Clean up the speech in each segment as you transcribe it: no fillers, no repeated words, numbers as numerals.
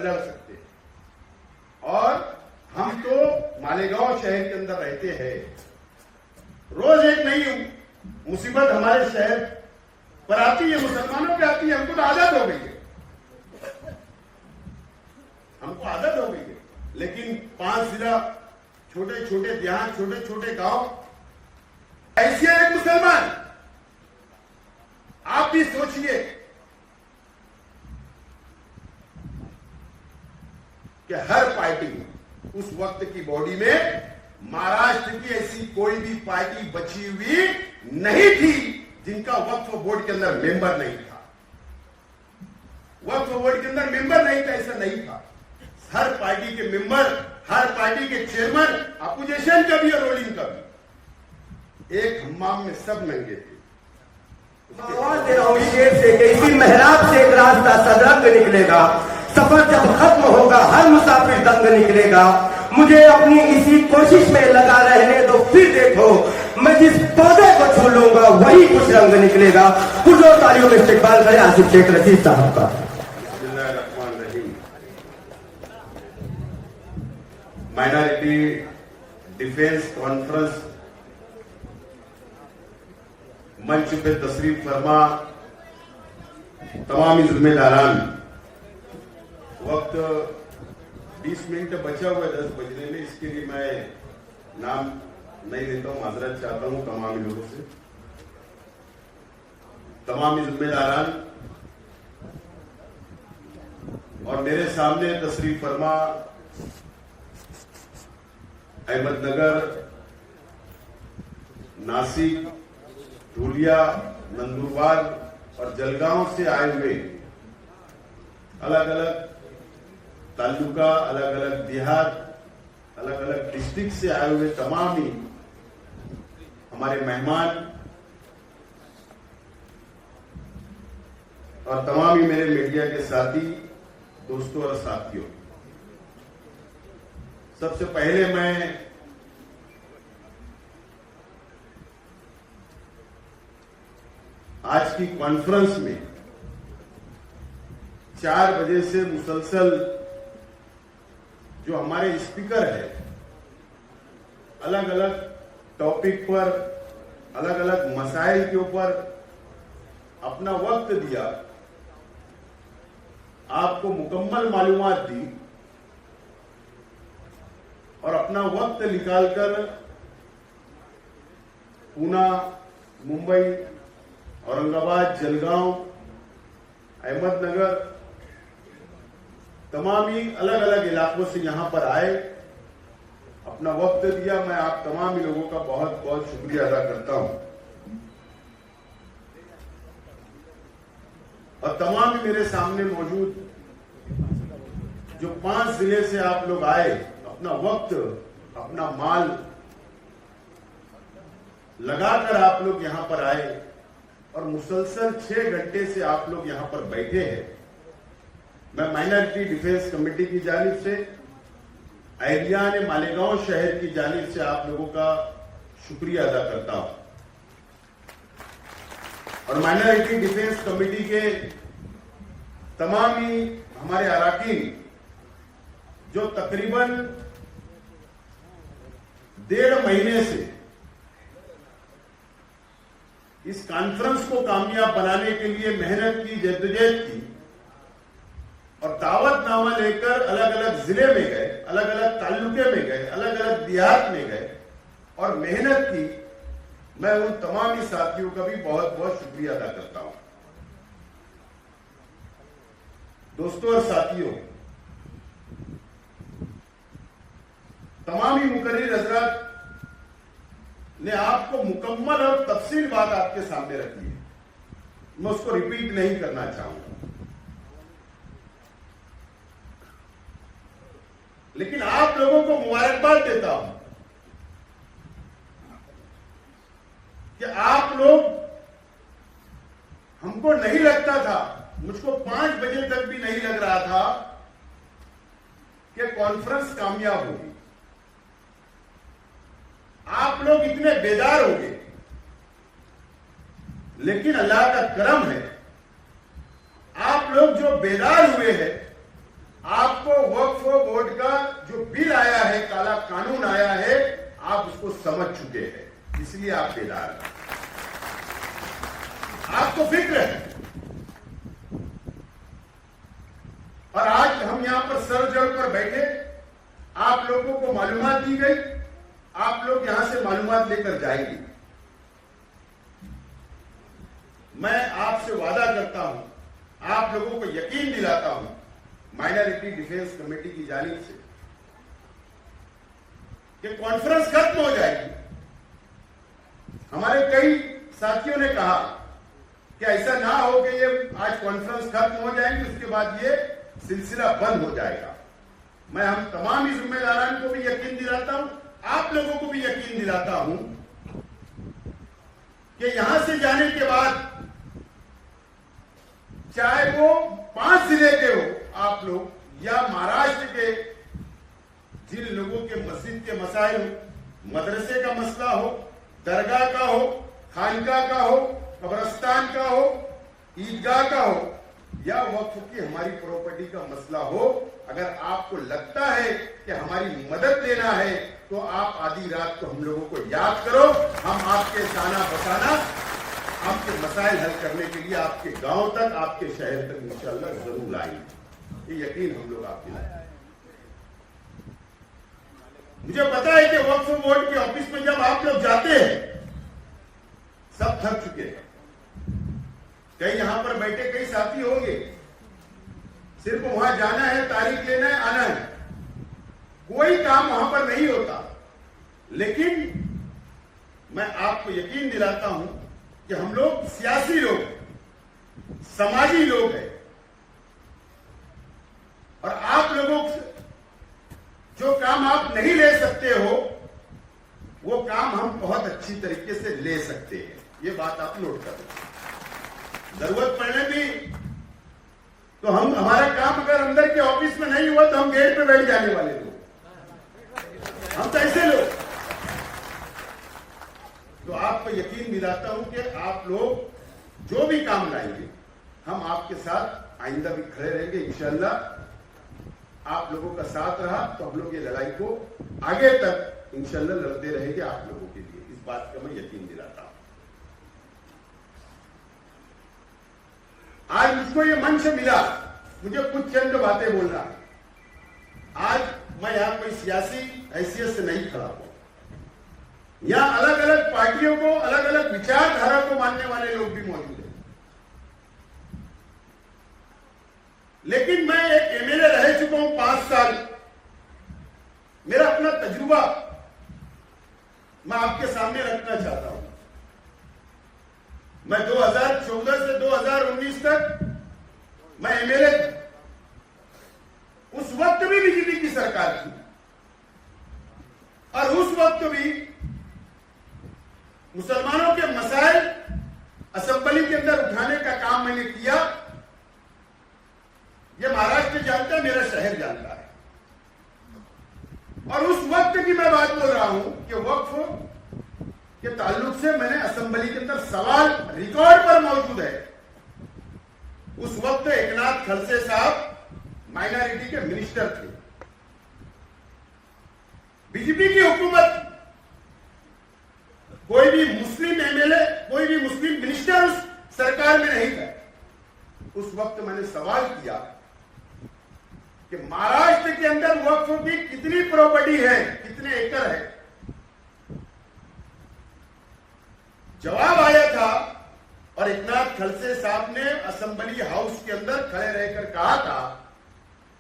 लड़ सकते हैं। और हम तो मालेगांव शहर के अंदर रहते हैं, रोज एक नई मुसीबत हमारे शहर पर आती है, मुसलमानों पे आती है। हमको तो आदत हो गई है, हमको आदत हो गई है। लेकिन 5 जिला, छोटे छोटे देहात, छोटे छोटे गांव, ऐसे एक मुसलमान, आप भी सोचिए कि हर पार्टी उस वक्त की बॉडी में महाराष्ट्र की ऐसी कोई भी पार्टी बची हुई नहीं थी जिनका वक्फ बोर्ड के अंदर मेंबर नहीं था। वक्फ बोर्ड के अंदर मेंबर नहीं था, ऐसा नहीं था। हर पार्टी के मेंबर, हर पार्टी के चेयरमैन, अपोजिशन का भी और रूलिंग का भी, एक हम्माम में सब नंगे थे। आवाज दे रहा हूं शेर से कि इसी मेहराब से एक रास्ता सदरंग निकलेगा। सफर जब खत्म होगा हर मुसाफिर दंग निकलेगा। मुझे अपनी इसी कोशिश में लगा रहने दो, फिर देखो मैं जिस पौधे को छू लूंगा वही कुछ रंग निकलेगा। पुरजोर तालियों में इस्तेकबाल करें आसिफ शेख रशीद साहब का। माइनॉरिटी डिफेंस कॉन्फ्रेंस मंच पे तशरीफ फरमा तमाम जिम्मेदारान, वक्त 20 मिनट बचा हुआ है 10 बजने में, इसके लिए मैं नाम नहीं लेता हूं, माजरत चाहता हूं तमाम लोगों से। तमाम जिम्मेदारान और मेरे सामने तशरीफ फरमा अहमदनगर, नासिक, धूलिया, नंदुरबार और जलगांव से आए हुए, अलग अलग तालुका, अलग अलग देहात, अलग अलग डिस्ट्रिक्ट से आए हुए तमाम ही हमारे मेहमान और तमाम ही मेरे मीडिया के साथी, दोस्तों और साथियों, सबसे पहले मैं आज की कॉन्फ्रेंस में 4 बजे से मुसलसल जो हमारे स्पीकर है, अलग अलग टॉपिक पर, अलग अलग मसाइल के ऊपर अपना वक्त दिया, आपको मुकम्मल मालूमात दी और अपना वक्त निकालकर पूना, मुंबई, औरंगाबाद, जलगांव, अहमदनगर, तमाम ही अलग अलग इलाकों से यहां पर आए, अपना वक्त दिया। मैं आप तमाम ही लोगों का बहुत बहुत शुक्रिया अदा करता हूं। और तमाम ही मेरे सामने मौजूद जो 5 जिले से आप लोग आए, अपना वक्त, अपना माल लगाकर आप लोग यहां पर आए और मुसलसल 6 घंटे से आप लोग यहां पर बैठे हैं। मैं माइनॉरिटी डिफेंस कमेटी की जानिब से, एहलियान मालेगांव शहर की जानिब से आप लोगों का शुक्रिया अदा करता हूं। और माइनॉरिटी डिफेंस कमेटी के तमाम ही हमारे अराकीन जो तकरीबन 1.5 महीने से इस कॉन्फ्रेंस को कामयाब बनाने के लिए मेहनत की, जद्दोजहद की और दावतनामा लेकर अलग अलग जिले में गए, अलग अलग ताल्लुके में गए, अलग अलग देहात में गए और मेहनत की, मैं उन तमाम ही साथियों का भी बहुत बहुत शुक्रिया अदा करता हूं। दोस्तों और साथियों, तमाम ही मुकर्रिर हजरात ने आपको मुकम्मल और तफसील बात आपके सामने रखी है, मैं उसको रिपीट नहीं करना चाहूंगा। लेकिन आप लोगों को मुबारकबाद देता हूं कि आप लोग, हमको नहीं लगता था, मुझको 5 बजे तक भी नहीं लग रहा था कि कॉन्फ्रेंस कामयाब होगी। आप लोग इतने बेदार हो गए, लेकिन अल्लाह का करम है, आप लोग जो बेदार हुए हैं, आप बिल आया है, काला कानून आया है, आप उसको समझ चुके हैं, इसलिए आप बेदार हैं, आपको फिक्र है। और आज हम यहां पर सर जोड़ कर बैठे, आप लोगों को मालूमात दी गई, आप लोग यहां से मालूमात लेकर जाएंगे। मैं आपसे वादा करता हूं, आप लोगों को यकीन दिलाता हूं, माइनॉरिटी डिफेंस कमेटी की जानिब से कि कॉन्फ्रेंस खत्म हो जाएगी। हमारे कई साथियों ने कहा कि ऐसा ना हो कि ये आज कॉन्फ्रेंस खत्म हो जाएगी, उसके बाद ये सिलसिला बंद हो जाएगा। मैं हम तमाम ही जिम्मेदारान को भी यकीन दिलाता हूं, आप लोगों को भी यकीन दिलाता हूं कि यहां से जाने के बाद चाहे वो 5 जिले के हो आप लोग, या महाराष्ट्र के जिन लोगों के मस्जिद के मसाइल हो, मदरसे का मसला हो, दरगाह का हो, खानका का हो, कब्रस्तान का हो, ईदगाह का हो, या वक्फ की हमारी प्रॉपर्टी का मसला हो, अगर आपको लगता है कि हमारी मदद लेना है तो आप आधी रात को हम लोगों को याद करो। हम आपके ताना बसाना, आपके मसाइल हल करने के लिए आपके गांव तक, आपके शहर तक इंशाअल्लाह जरूर लाएंगे, ये यकीन हम लोग आपके लाए। मुझे पता है कि वक्फ बोर्ड के ऑफिस में जब आप लोग जाते हैं, सब थक चुके हैं। कई यहां पर बैठे कई साथी होंगे, सिर्फ वहां जाना है, तारीख लेना है, आना है, कोई काम वहां पर नहीं होता। लेकिन मैं आपको यकीन दिलाता हूं कि हम लोग सियासी लोग, समाजी लोग हैं, और आप लोगों से जो काम आप नहीं ले सकते हो, वो काम हम बहुत अच्छी तरीके से ले सकते हैं। ये बात आप नोट करें। जरूरत पड़ने भी तो हमारा काम अगर अंदर के ऑफिस में नहीं हुआ तो हम गेट पे बैठ जाने वाले लोग, हम तो ऐसे लोग। तो आपको यकीन दिलाता हूं कि आप लोग जो भी काम लाएंगे, हम आपके साथ आइंदा भी खड़े रहेंगे इंशाअल्लाह। आप लोगों का साथ रहा तो हम लोग ये लड़ाई को आगे तक इंशाअल्लाह लड़ते रहेंगे आप लोगों के लिए, इस बात का मैं यकीन दिलाता हूं। आज मुझको ये मंच मिला, मुझे कुछ चंद बातें बोलना है। आज मैं यहां कोई सियासी हैसियत से नहीं खड़ा हूं, यहां अलग अलग पार्टियों को, अलग अलग विचारधारा को मानने वाले लोग भी मौजूद हैं। लेकिन मैं एक एमएलए रह चुका हूं 5 साल, मेरा अपना तजुर्बा मैं आपके सामने रखना चाहता हूं। मैं 2014 से 2019 तक मैं एमएलए था। उस वक्त भी बीजेपी की सरकार थी, और उस वक्त भी मुसलमानों के मसाइल असेंबली के अंदर उठाने का काम मैंने किया। ये महाराष्ट्र जानता है, मेरा शहर जानता है। और उस वक्त की मैं बात बोल रहा हूं कि वक्फ के ताल्लुक से मैंने असेंबली के अंदर सवाल रिकॉर्ड पर मौजूद है। उस वक्त एकनाथ खड़से साहब माइनॉरिटी के मिनिस्टर थे, बीजेपी की हुकूमत, कोई भी मुस्लिम एमएलए, कोई भी मुस्लिम मिनिस्टर उस सरकार में नहीं था। उस वक्त मैंने सवाल किया कि महाराष्ट्र के अंदर वक्फ की कितनी प्रॉपर्टी है, कितने एकड़ है। जवाब आया था, और एकनाथ खड़से साहब ने असेंबली हाउस के अंदर खड़े रहकर कहा था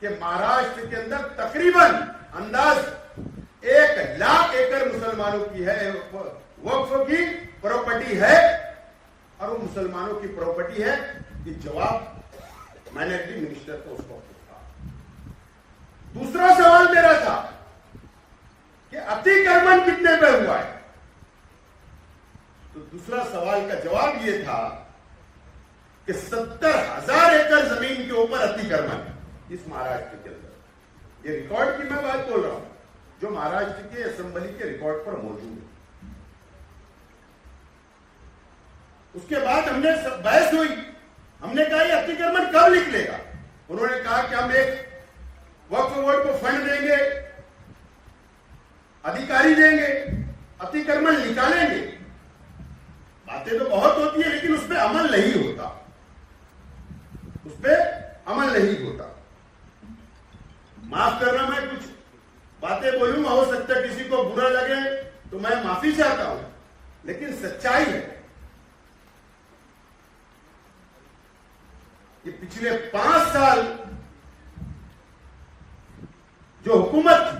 कि महाराष्ट्र के अंदर तकरीबन अंदाज 1 लाख एकड़ मुसलमानों की है, वक्फ की प्रॉपर्टी है, और वो मुसलमानों की प्रॉपर्टी है। ये जवाब माइनॉरिटी मिनिस्टर को उस वक्त था। दूसरा सवाल मेरा था कि अतिक्रमण कितने पे हुआ है। तो दूसरा सवाल का जवाब यह था कि 70,000 एकड़ जमीन के ऊपर अतिक्रमण इस महाराष्ट्र के अंदर। ये रिकॉर्ड की मैं बात बोल रहा हूं, जो महाराष्ट्र के असेंबली के रिकॉर्ड पर मौजूद है। उसके बाद हमने बहस हुई, हमने कहा ये अतिक्रमण कब निकलेगा। उन्होंने कहा कि हम एक वक्फ बोर्ड को फंड देंगे, अधिकारी देंगे, अतिक्रमण निकालेंगे। बातें तो बहुत होती है लेकिन उस पर अमल नहीं होता, उस पर अमल नहीं होता। माफ करना, मैं कुछ बातें बोलूंगा, हो सकता है किसी को बुरा लगे तो मैं माफी चाहता हूं, लेकिन सच्चाई है कि पिछले 5 साल जो हुकूमत थी,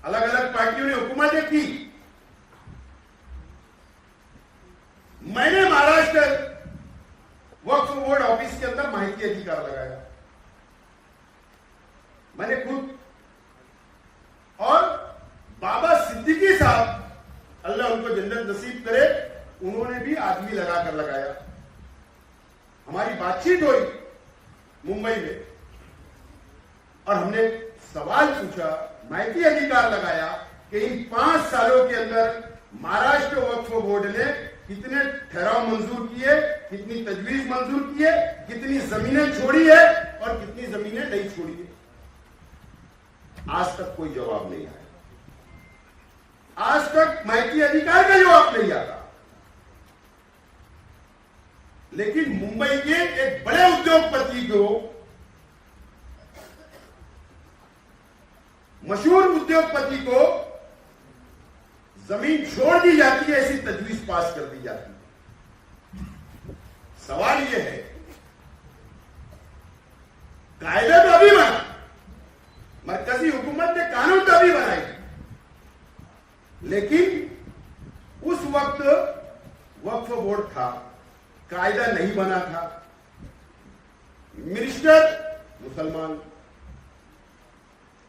अलग अलग पार्टियों ने हुकूमतें की, मैंने महाराष्ट्र वक्फ बोर्ड ऑफिस के अंदर माहिती अधिकार लगाया, मैंने खुद। और बाबा सिद्दीकी साहब, अल्लाह उनको जन्नत नसीब करे, उन्होंने भी आदमी लगाकर लगाया। हमारी बातचीत हुई मुंबई में और हमने सवाल पूछा, माहिती अधिकार लगाया कि इन 5 सालों के अंदर महाराष्ट्र वक्फ बोर्ड ने कितने ठहराव मंजूर किए, कितनी तजवीज मंजूर किए, कितनी जमीनें छोड़ी है और कितनी जमीनें नहीं छोड़ी है। आज तक कोई जवाब नहीं आया, आज तक माहिती अधिकार का जवाब नहीं आता। लेकिन मुंबई के एक बड़े उद्योगपति को, मशहूर उद्योगपति को जमीन छोड़ दी जाती है, ऐसी तजवीज पास कर दी जाती है। सवाल यह है, कायदा तो अभी बना, मरकजी हुकूमत ने कानून तो अभी बनाई, लेकिन उस वक्त वक्फ बोर्ड था, कायदा नहीं बना था। मिनिस्टर मुसलमान,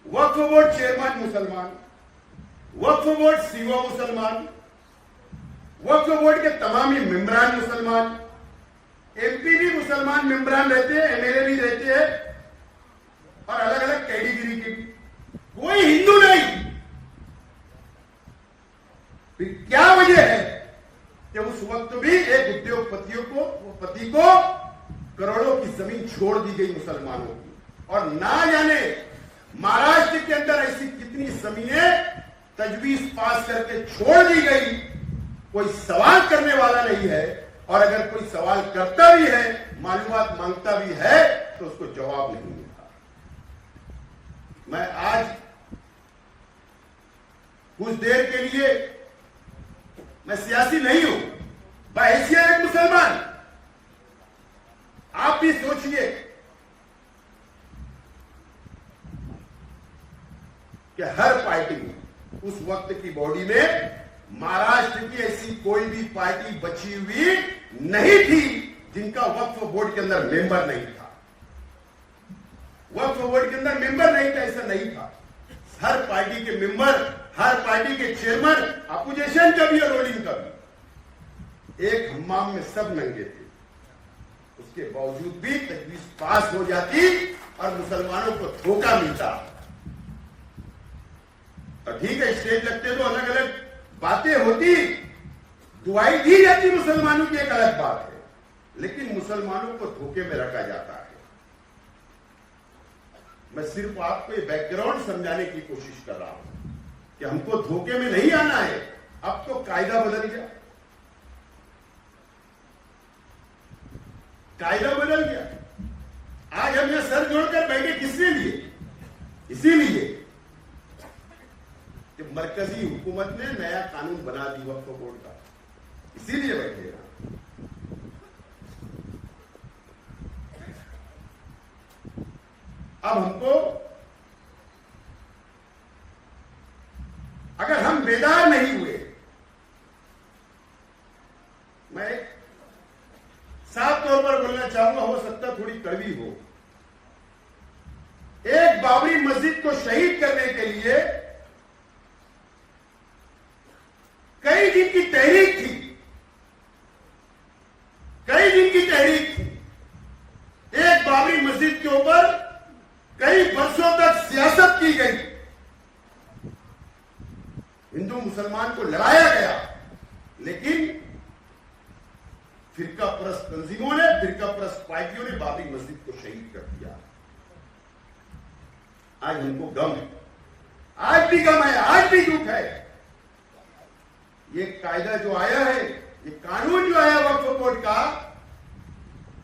वक्फ बोर्ड चेयरमैन मुसलमान, वक्फ बोर्ड सीओ मुसलमान, वक्फ बोर्ड के तमाम ही मेंबरान मुसलमान, एमपी भी मुसलमान मेंबरान रहते हैं, एमएलए भी रहते हैं और अलग अलग कैटेगरी के भी, कोई हिंदू नहीं। फिर क्या वजह है कि उस वक्त भी एक उद्योगपति को करोड़ों की जमीन छोड़ दी गई मुसलमानों की, और ना जाने महाराष्ट्र के अंदर ऐसी कितनी जमीनें तजवीज पास करके छोड़ दी गई, कोई सवाल करने वाला नहीं है। और अगर कोई सवाल करता भी है, मालूमात मांगता भी है, तो उसको जवाब नहीं मिलता। मैं आज कुछ देर के लिए, मैं सियासी नहीं हूं, बहैसियत एक मुसलमान, आप भी सोचिए कि हर पार्टी में, उस वक्त की बॉडी में महाराष्ट्र की ऐसी कोई भी पार्टी बची हुई नहीं थी जिनका वक्फ बोर्ड के अंदर मेंबर नहीं था। वक्फ बोर्ड के अंदर मेंबर नहीं था, ऐसा नहीं था। हर पार्टी के मेंबर, हर पार्टी के चेयरमैन, अपोजिशन का भी और रूलिंग का भी, एक हम्माम में सब नंगे थे। उसके बावजूद भी तजवीज पास हो जाती और मुसलमानों को धोखा मिलता। और ठीक है, स्टेज लगते तो अलग अलग बातें होती, दुआई दी जाती मुसलमानों की, एक अलग बात है, लेकिन मुसलमानों को धोखे में रखा जाता है। मैं सिर्फ आपको ये बैकग्राउंड समझाने की कोशिश कर रहा हूं कि हमको धोखे में नहीं आना है। अब तो कायदा बदल गया, कायदा बदल गया। आज हम यहां सर जोड़कर बैठे किसके लिए? इसीलिए कि मरकजी हुकूमत ने नया कानून बना दी वक्फ बोर्ड का, इसीलिए बैठे हैं। अब हमको, अगर हम बेदार नहीं हुए, मैं साफ तौर पर बोलना चाहूंगा, हो सकता थोड़ी कड़वी हो, एक बाबरी मस्जिद को शहीद करने के लिए कई दिन की तहरीक थी, कई दिन की तहरीक थी। एक बाबरी मस्जिद के ऊपर कई वर्षों तक सियासत की गई, हिंदू मुसलमान को लड़ाया गया, लेकिन फिरका परस्त तंजीमों ने, फिरका परस्त पार्टियों ने बाबरी मस्जिद को शहीद कर दिया। आज हमको गम है आज भी गम है, आज भी दुख है। ये कायदा जो आया है, ये कानून जो आया वक्फ बोर्ड का,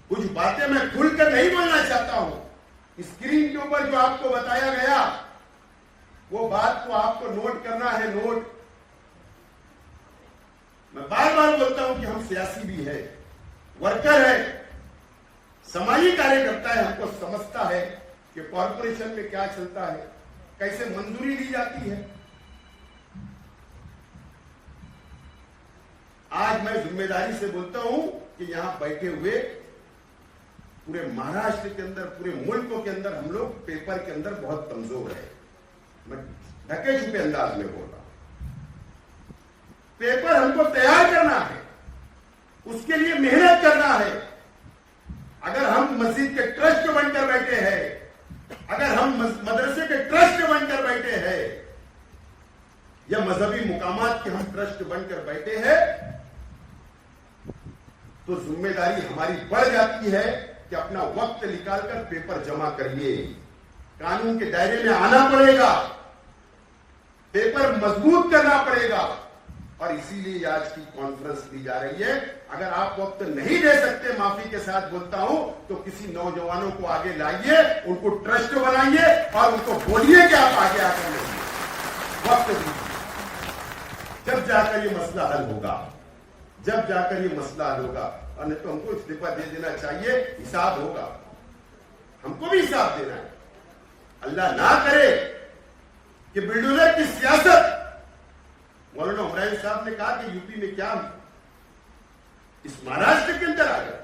कुछ बातें मैं खुलकर नहीं बोलना चाहता हूं। स्क्रीन के ऊपर जो आपको बताया गया वो बात को आपको नोट करना है, नोट। मैं बार बार बोलता हूं कि हम सियासी भी है, वर्कर है, समाजी कार्यकर्ता है, हमको समझता है कि कॉर्पोरेशन में क्या चलता है, कैसे मंजूरी दी जाती है। आज मैं जिम्मेदारी से बोलता हूं कि यहां बैठे हुए पूरे महाराष्ट्र के अंदर, पूरे मुल्कों के अंदर हम लोग पेपर के अंदर बहुत कमजोर है। मैं ढके छुपे अंदाज में बोल रहा हूं। पेपर हमको तैयार करना है, उसके लिए मेहनत करना है। अगर हम मस्जिद के ट्रस्ट बनकर बैठे हैं, अगर हम मदरसे के ट्रस्ट बनकर बैठे हैं, या मजहबी मुकामात के हम ट्रस्ट बनकर बैठे हैं, तो जिम्मेदारी हमारी बढ़ जाती है कि अपना वक्त निकालकर पेपर जमा करिए। कानून के दायरे में आना पड़ेगा, पेपर मजबूत करना पड़ेगा। और इसीलिए आज की कॉन्फ्रेंस दी जा रही है। अगर आप वक्त नहीं दे सकते, माफी के साथ बोलता हूं, तो किसी नौजवानों को आगे लाइए, उनको ट्रस्ट बनाइए और उनको बोलिए कि आप आगे आकर नहीं, वक्त दीजिए। जब जाकर ये मसला हल होगा, जब जाकर ये मसला हल होगा। और नहीं तो हमको इस्तीफा दे देना चाहिए, हिसाब होगा, हमको भी हिसाब देना है। अल्लाह ना करे कि बिल्डोजर की सियासत, मौलाना उमरान साहब ने कहा कि यूपी में क्या इस महाराष्ट्र के अंदर आ गया।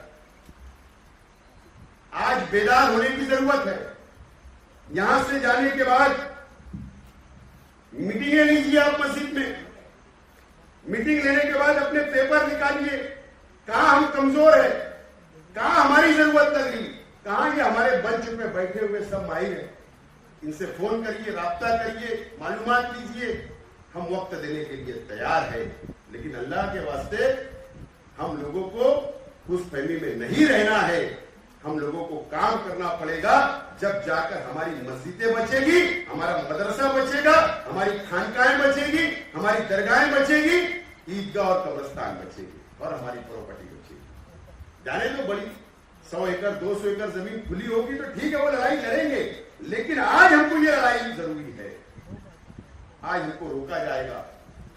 आज बेदार होने की जरूरत है। यहां से जाने के बाद मीटिंगें लीजिए आप मस्जिद में, मीटिंग लेने के बाद अपने पेपर निकालिए, कहां हम कमजोर है, कहां हमारी जरूरत लग रही, कहां ये हमारे मंच पे बैठे हुए सब माहिर है, इनसे फोन करिए, राब्ता करिए, मालूमात लीजिए। हम वक्त देने के लिए तैयार है, लेकिन अल्लाह के वास्ते हम लोगों को खुशफहमी में नहीं रहना है। हम लोगों को काम करना पड़ेगा। जब जाकर हमारी मस्जिदें बचेगी, हमारा मदरसा बचेगा, हमारी खानकाहें बचेगी, हमारी दरगाहें बचेगी, ईदगाह और कब्रिस्तान बचेगी और हमारी प्रॉपर्टी बचेगी। जाने तो बड़ी 100 एकड़ 200 एकड़ जमीन खुली होगी तो ठीक है, वो लड़ाई लड़ेंगे, लेकिन आज हमको ये लड़ाई जरूरी है। आज हमको रोका जाएगा,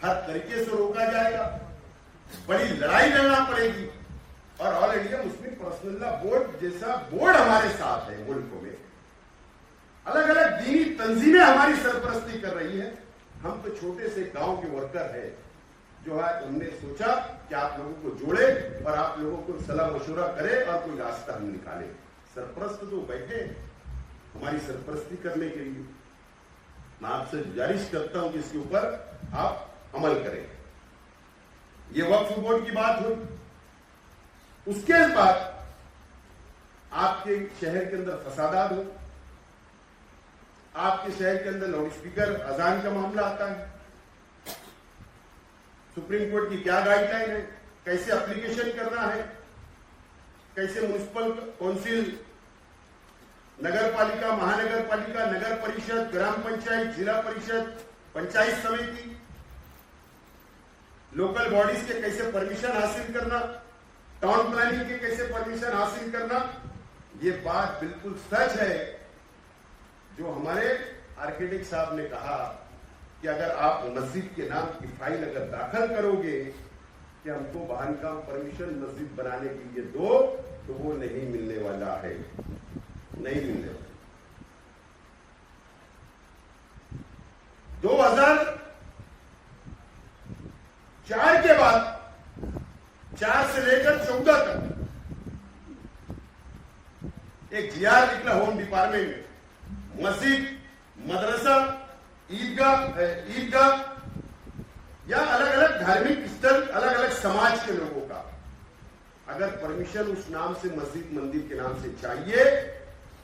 हर तरीके से रोका जाएगा, बड़ी लड़ाई लड़ना पड़ेगी। और all India Muslim personal law board जैसा बोर्ड हमारे साथ है मुल्कों में, अलग अलग दीनी तंजीमें हमारी सरपरस्ती कर रही है। हम तो छोटे से गांव के वर्कर है, जो आज हमने सोचा कि आप लोगों को जोड़े और आप लोगों को सलाह मशवरा करे और कोई रास्ता हम निकाले। सरपरस्त तो बैठे हमारी सरपरस्ती करने के लिए। मैं आपसे गुजारिश करता हूं कि इसके ऊपर आप अमल करें। ये वक्फ बोर्ड की बात हुई। उसके बाद आपके शहर के अंदर फसादात हो, आपके शहर के अंदर लाउड स्पीकर अजान का मामला आता है। सुप्रीम कोर्ट की क्या गाइडलाइन है, कैसे एप्लीकेशन करना है, कैसे म्युनिसिपल काउंसिल, नगर पालिका, महानगर पालिका, नगर परिषद, ग्राम पंचायत, जिला परिषद, पंचायत समिति, लोकल बॉडीज के कैसे परमिशन हासिल करना, टाउन प्लानिंग के कैसे परमिशन हासिल करना। ये बात बिल्कुल सच है जो हमारे आर्किटेक्ट साहब ने कहा कि अगर आप मस्जिद के नाम की फाइल अगर दाखिल करोगे कि हमको बाहर का परमिशन मस्जिद बनाने के लिए दो, तो वो नहीं मिलने वाला है, नहीं मिलने वाला। 2004 के बाद 4 से लेकर 14 तक एक जीआर निकला होम डिपार्टमेंट में, मस्जिद, मदरसा, ईदगाह या अलग अलग धार्मिक स्थल, अलग अलग समाज के लोगों का अगर परमिशन उस नाम से मस्जिद मंदिर के नाम से चाहिए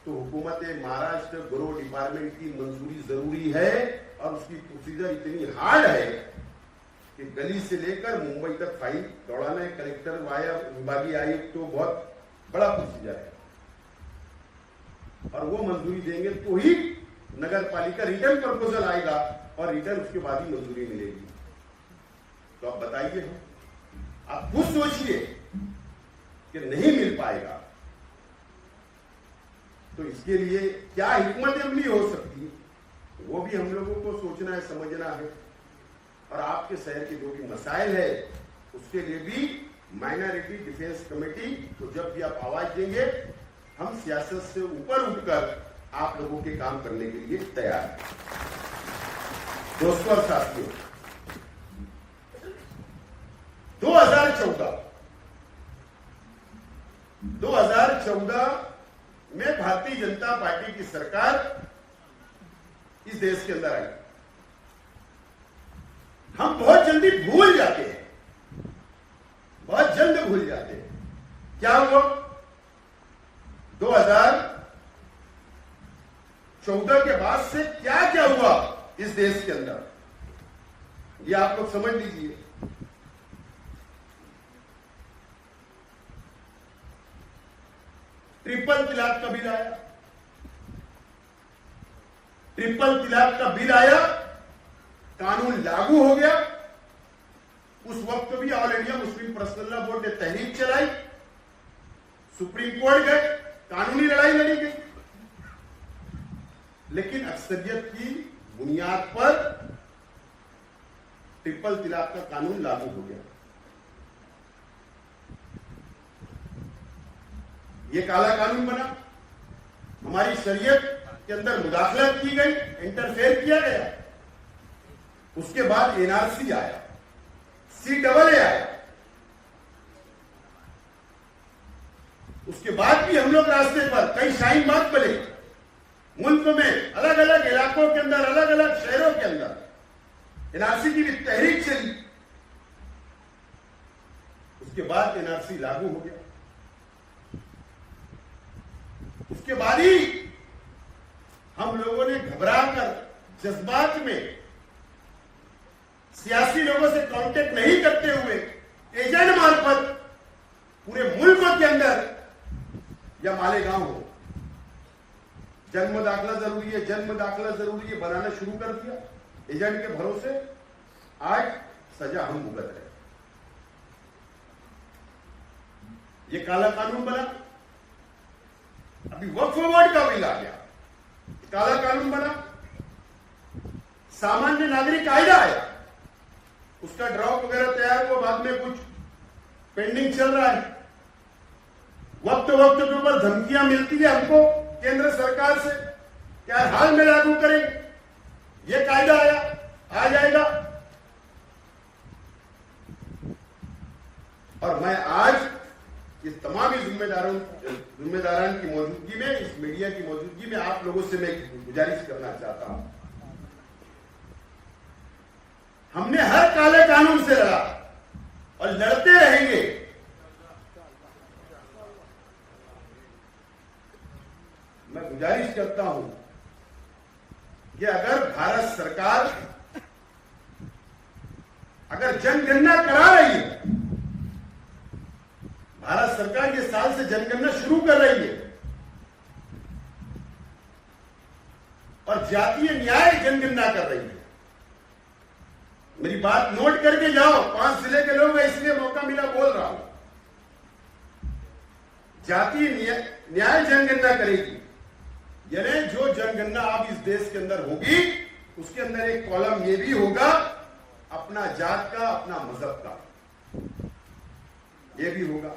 तो हुकूमत महाराष्ट्र गृह डिपार्टमेंट की मंजूरी जरूरी है। और उसकी प्रोसीजर इतनी हार्ड है कि गली से लेकर मुंबई तक फाइल दौड़ाना है, कलेक्टर वाया विभागीय आयुक्त, तो बहुत बड़ा प्रोसीजर है। और वो मंजूरी देंगे तो ही नगर पालिका रिटर्न प्रपोजल आएगा और रिटर्न उसके बाद ही मंजूरी मिलेगी। तो आप बताइए, आप खुद सोचिए कि नहीं मिल पाएगा तो इसके लिए क्या हिकमत अमली हो सकती है, वो भी हम लोगों को सोचना है, समझना है। और आपके शहर के जो भी मसाइल है उसके लिए भी माइनॉरिटी डिफेंस कमेटी, तो जब भी आप आवाज देंगे हम सियासत से ऊपर उठकर आप लोगों के काम करने के लिए तैयार हैं। दोस्तों और साथियों, 2014 में भारतीय जनता पार्टी की सरकार इस देश के अंदर आई। हम बहुत जल्दी भूल जाते हैं, बहुत जल्द भूल जाते हैं क्या हुआ 2014 के बाद से, क्या क्या हुआ इस देश के अंदर, ये आप लोग समझ लीजिए। ट्रिपल तलाक का बिल आया, ट्रिपल तलाक का बिल आया, कानून लागू हो गया। उस वक्त भी all India Muslim personal law board ने तहरीक चलाई, सुप्रीम कोर्ट गए, कानूनी लड़ाई लड़ी गई, लेकिन अक्सरियत की बुनियाद पर ट्रिपल तलाक का कानून लागू हो गया। ये काला कानून बना, हमारी शरीयत के अंदर मुदाखलत की गई, इंटरफेयर किया गया। उसके बाद एनआरसी आया, CAA आया, उसके बाद भी हम लोग रास्ते पर कई शाहीन बाग बने, मुल्क में अलग अलग इलाकों के अंदर, अलग अलग शहरों के अंदर एनआरसी की भी तहरीक चली। उसके बाद एनआरसी लागू हो गया। उसके बाद ही हम लोगों ने घबराकर, जज्बात में, सियासी लोगों से कांटेक्ट नहीं करते हुए एजेंट मार्फत पूरे मुल्कों के अंदर या मालेगांव हो, जन्म दाखला जरूरी है, जन्म दाखला जरूरी है, बनाना शुरू कर दिया। एजेंट के भरोसे आज सजा हम भुगत रहे। ये काला कानून बना। अभी वक्फ बोर्ड का बिल आ गया, काला कानून बना। सामान्य नागरिक कायदा आया, उसका ड्राफ्ट वगैरह तैयार हुआ, बाद में कुछ पेंडिंग चल रहा है। वक्त वक्त के ऊपर धमकियां मिलती है हमको केंद्र सरकार से, क्या हाल में लागू करेंगे। ये कायदा आया, आ जाएगा। और मैं आज इस तमाम जिम्मेदारान की मौजूदगी में, इस मीडिया की मौजूदगी में आप लोगों से मैं गुजारिश करना चाहता हूं। हमने हर काले कानून से लड़ा और लड़ते रहेंगे। मैं गुजारिश करता हूं कि अगर भारत सरकार अगर जनगणना करा रही है, भारत सरकार ये साल से जनगणना शुरू कर रही है और जातीय न्याय जनगणना कर रही है। मेरी बात नोट करके जाओ, 5 जिले के लोग हैं, इसलिए मौका मिला बोल रहा हूं। जातीय न्याय जनगणना करेगी, यानी जो जनगणना अब इस देश के अंदर होगी उसके अंदर एक कॉलम ये भी होगा अपना जात का, अपना मजहब का, ये भी होगा।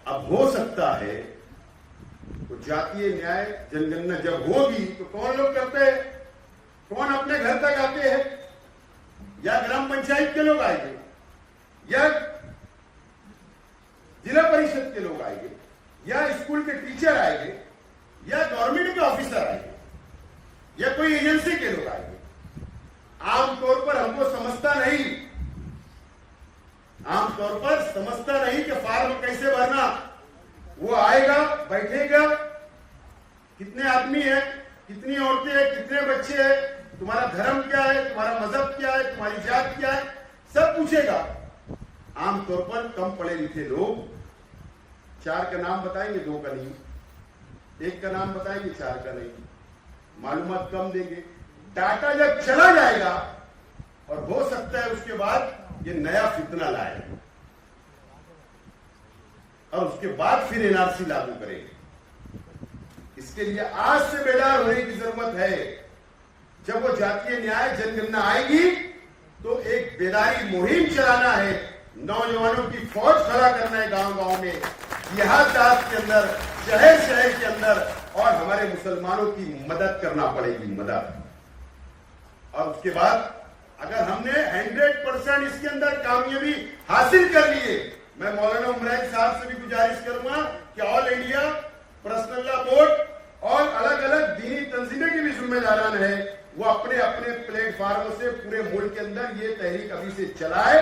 अब हो सकता है तो जातीय न्याय जनगणना जब होगी तो कौन लोग करते हैं, कौन अपने घर तक आते हैं, या ग्राम पंचायत के लोग आएंगे, या जिला परिषद के लोग आएंगे, या स्कूल के टीचर आएंगे, या गवर्नमेंट के ऑफिसर आएंगे, या कोई एजेंसी के लोग आएंगे। आमतौर पर हमको समझता नहीं, आमतौर पर समझता नहीं कि फॉर्म कैसे भरना। वो आएगा, बैठेगा, कितने आदमी है, कितनी औरतें हैं, कितने बच्चे हैं, तुम्हारा धर्म क्या है, तुम्हारा मजहब क्या है, तुम्हारी जात क्या है, सब पूछेगा। आमतौर पर कम पढ़े लिखे लोग 4 का नाम बताएंगे, 2 का नहीं। एक का नाम बताएंगे, 4 का नहीं, मालूमात कम देंगे। डाटा जब चला जाएगा और हो सकता है उसके बाद ये नया फितना लाएगा और उसके बाद फिर एनआरसी लागू करेंगे। इसके लिए आज से बेदार होने की जरूरत है। जब वो जातीय न्याय जनगणना आएगी तो एक बेदारी मुहिम चलाना है, नौजवानों की फौज खड़ा करना है गांव गांव में, देहात के अंदर, शहर शहर के अंदर, और हमारे मुसलमानों की मदद करना पड़ेगी, मदद। और उसके बाद अगर हमने 100% इसके अंदर कामयाबी हासिल कर लिए, मैं मौलाना उमरान साहब से भी गुजारिश करूंगा कि all India personal law board और अलग अलग दीनी तंजीमें की भी जिम्मेदारान है, वो अपने अपने प्लेटफार्मों से पूरे मुल्क के अंदर ये तहरीक अभी से चलाए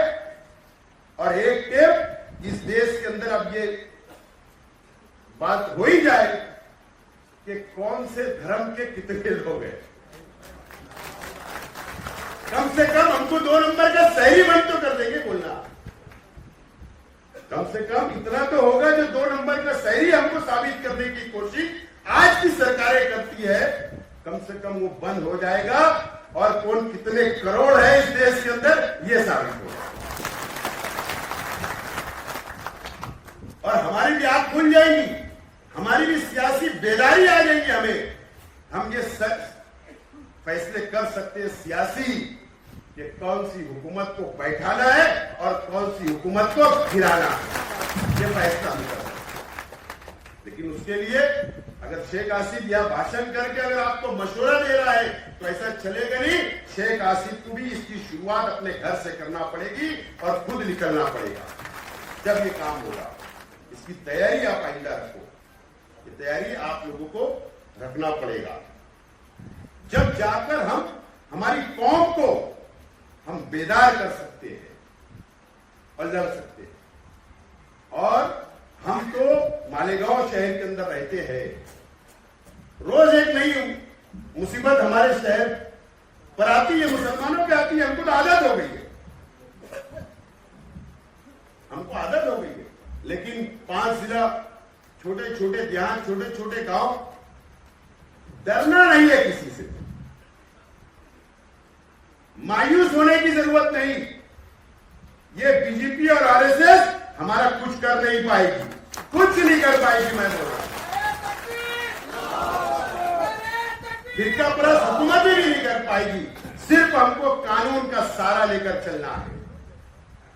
और एक टेप इस देश के अंदर अब ये बात हो ही जाए कि कौन से धर्म के कितने लोग हैं। कम से कम हमको 2 नंबर का सही मन तो कर देंगे बोलना, कम से कम इतना तो होगा जो 2 नंबर का सही हमको साबित करने की कोशिश आज की सरकारें करती है, कम से कम वो बंद हो जाएगा और कौन कितने करोड़ है इस देश के अंदर ये साबित होगा। और हमारी भी आंख खुल जाएगी, हमारी भी सियासी बेदारी आ जाएगी हमें, हम ये फैसले कर सकते हैं सियासी कि कौन सी हुकूमत को बैठाना है और कौन सी हुकूमत को गिराना है, ये फैसला हम कर सकते। लेकिन उसके लिए अगर शेख आसिफ यह भाषण करके अगर आपको मशवरा दे रहा है तो ऐसा चलेगा नहीं। शेख आसिफ को भी इसकी शुरुआत अपने घर से करना पड़ेगी और खुद निकलना पड़ेगा जब ये काम होगा। इसकी तैयारी आप आइंदा रखो, ये तैयारी आप लोगों को रखना पड़ेगा, जब जाकर हम हमारी कौम को हम बेदार कर सकते हैं और लड़ सकते हैं। और हम तो मालेगांव शहर के अंदर रहते हैं, रोज एक नई मुसीबत हमारे शहर पर आती है, मुसलमानों पे आती है, हमको तो आदत हो गई है, हमको आदत हो गई है। लेकिन 5 जिला, छोटे छोटे देहात, छोटे छोटे गांव, डरना नहीं है किसी से, मायूस होने की जरूरत नहीं। ये बीजेपी और आरएसएस हमारा कुछ कर नहीं पाएगी, कुछ नहीं कर पाएगी। मैं बोल रहा हूं फिरका परस्त हुकूमत भी नहीं कर पाएगी, सिर्फ हमको कानून का सहारा लेकर चलना है।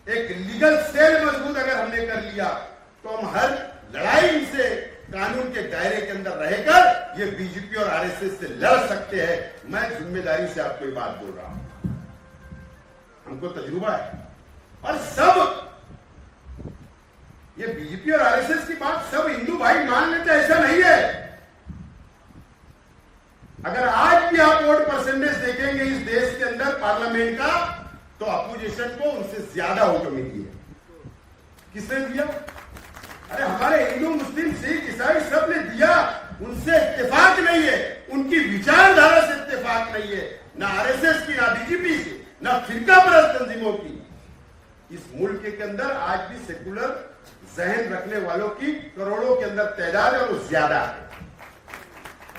एक लीगल सेल मजबूत अगर हमने कर लिया तो हम हर लड़ाई से कानून के दायरे के अंदर रहकर ये बीजेपी और आरएसएस से लड़ सकते हैं। मैं जिम्मेदारी से आपको ये बात बोल रहा हूं, हमको तजुर्बा है। और सब ये बीजेपी और आरएसएस की बात सब हिंदू भाई मान लेते, ऐसा नहीं है। अगर आज भी आप वोट परसेंटेज देखेंगे इस देश के अंदर पार्लियामेंट का, तो अपोजिशन को उनसे ज्यादा वोट मिली है। किसने दिया? अरे हमारे हिंदू, मुस्लिम, सिख, ईसाई सब ने दिया, उनसे इत्तेफाक नहीं है, उनकी विचारधारा से इत्तेफाक नहीं है, ना आरएसएस की, ना बीजेपी की, ना फिरका परस्त तंजीमों की। इस मुल्क के अंदर आज भी सेकुलर जहन रखने वालों की करोड़ों के अंदर तादाद है, वो ज्यादा है।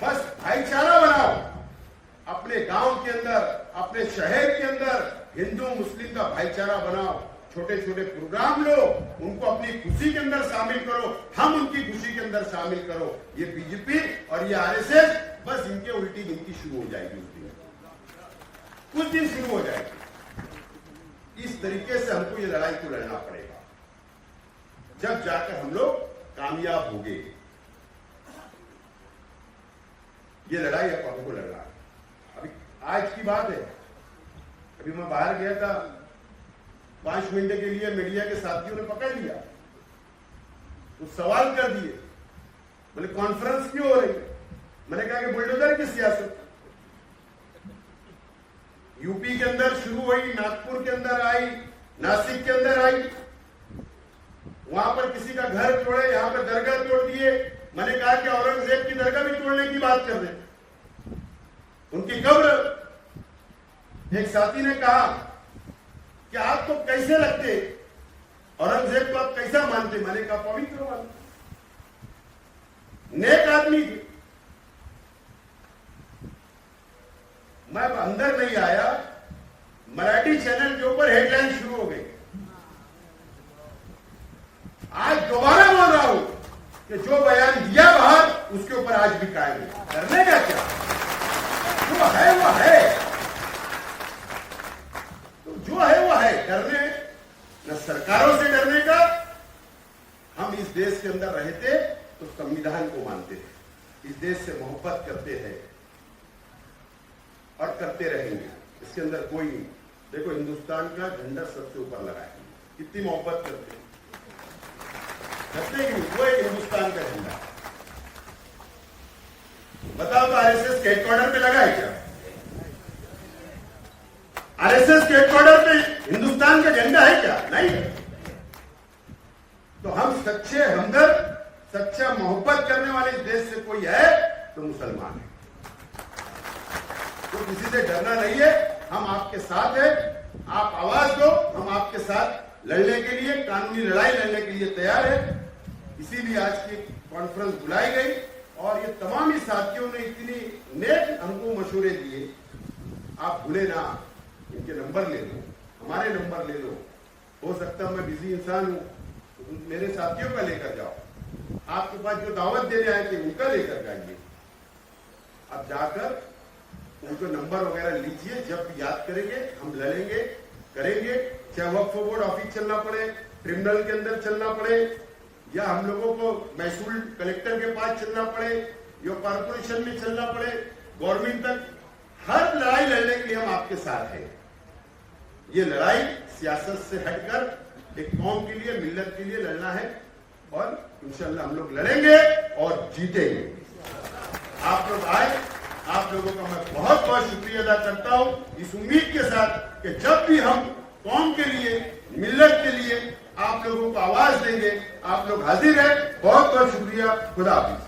बस भाईचारा बनाओ अपने गांव के अंदर, अपने शहर के अंदर, हिंदू मुस्लिम का भाईचारा बनाओ, छोटे छोटे प्रोग्राम लो, उनको अपनी खुशी के अंदर शामिल करो, हम उनकी खुशी के अंदर शामिल करो। ये बीजेपी और ये आरएसएस बस इनके उल्टी गिनती शुरू हो जाएगी, कुछ दिन शुरू हो जाएगी। इस तरीके से हमको ये लड़ाई को लड़ना पड़ेगा, जब जाकर हम लोग कामयाब होंगे। ये लड़ाई अब हमको लड़ना है। अभी आज की बात है, अभी मैं बाहर गया था, 5 महीने के लिए मीडिया के साथियों ने पकड़ लिया, तो सवाल कर दिए, बोले कॉन्फ्रेंस क्यों हो रही है? मैंने कहा कि बुलडोजर की सियासत यूपी के अंदर शुरू हुई, नागपुर के अंदर आई, नासिक के अंदर आई, वहां पर किसी का घर तोड़े, यहां पर दरगाह तोड़ दिए। मैंने कहा कि औरंगजेब की दरगाह भी तोड़ने की बात कर रहे, उनकी कब्र। एक साथी ने कहा कि आपको कैसे लगते, औरंगजेब को आप कैसा मानते? मैंने कहा पवित्र मानते, नेक आदमी थे, अंदर नहीं आया, मराठी चैनल के ऊपर हेडलाइन शुरू हो गई। आज दोबारा बोल रहा हूं कि जो बयान दिया बाहर, उसके ऊपर आज भी कायम है। करने का क्या, जो है वो है, तो जो है वो है। डरने न सरकारों से डरने का। हम इस देश के अंदर रहते तो संविधान को मानते हैं, इस देश से मोहब्बत करते हैं और करते रहेंगे। इसके अंदर कोई नहीं। देखो, हिंदुस्तान का झंडा सबसे ऊपर लगा है, कितनी मोहब्बत करते हैं, करते ही वो एक हिंदुस्तान का झंडा। बताओ तो आरएसएस के हेडक्वार्टर पे लगा है क्या? आरएसएस के हेडक्वार्टर पे हिंदुस्तान का झंडा है क्या? नहीं है। तो हम सच्चे हमदर्द, सच्चा मोहब्बत करने वाले इस देश से कोई है तो मुसलमान है। तो किसी से डरना नहीं है। हम आपके साथ हैं, आप आवाज दो, हम आपके साथ लड़ने के लिए, कानूनी लड़ाई लड़ने के लिए तैयार है। इसीलिए आज की कॉन्फ्रेंस बुलाई गई और ये तमाम ही साथियों ने इतनी नेक हमको मशवरे दिए। आप भूले ना, इनके नंबर ले लो, हमारे नंबर ले लो। हो सकता है मैं बिजी इंसान हूं, तो मेरे साथियों का लेकर जाओ। आपके पास जो दावत देने आए थे उनका लेकर जाइए। अब जाकर उनको नंबर वगैरह लीजिए, जब याद करेंगे हम लड़ेंगे, करेंगे। चाहे वक्फ बोर्ड ऑफिस चलना पड़े, ट्रिब्यूनल के अंदर चलना पड़े, या हम लोगों को महसूल कलेक्टर के पास चलना पड़े, या कॉर्पोरेशन में चलना पड़े, गवर्नमेंट तक, हर लड़ाई लड़ने के लिए हम आपके साथ हैं। ये लड़ाई सियासत से हटकर एक कौम के लिए, मिल्लत के लिए लड़ना है और इंशाल्लाह हम लोग लड़ेंगे और जीतेंगे। आप लोग आए, आप लोगों का मैं बहुत बहुत शुक्रिया अदा करता हूं, इस उम्मीद के साथ कि जब भी हम कौम के लिए, मिल्लत के लिए आप लोगों को आवाज देंगे, आप लोग हाजिर हैं। बहुत बहुत शुक्रिया। खुदा हाफिज।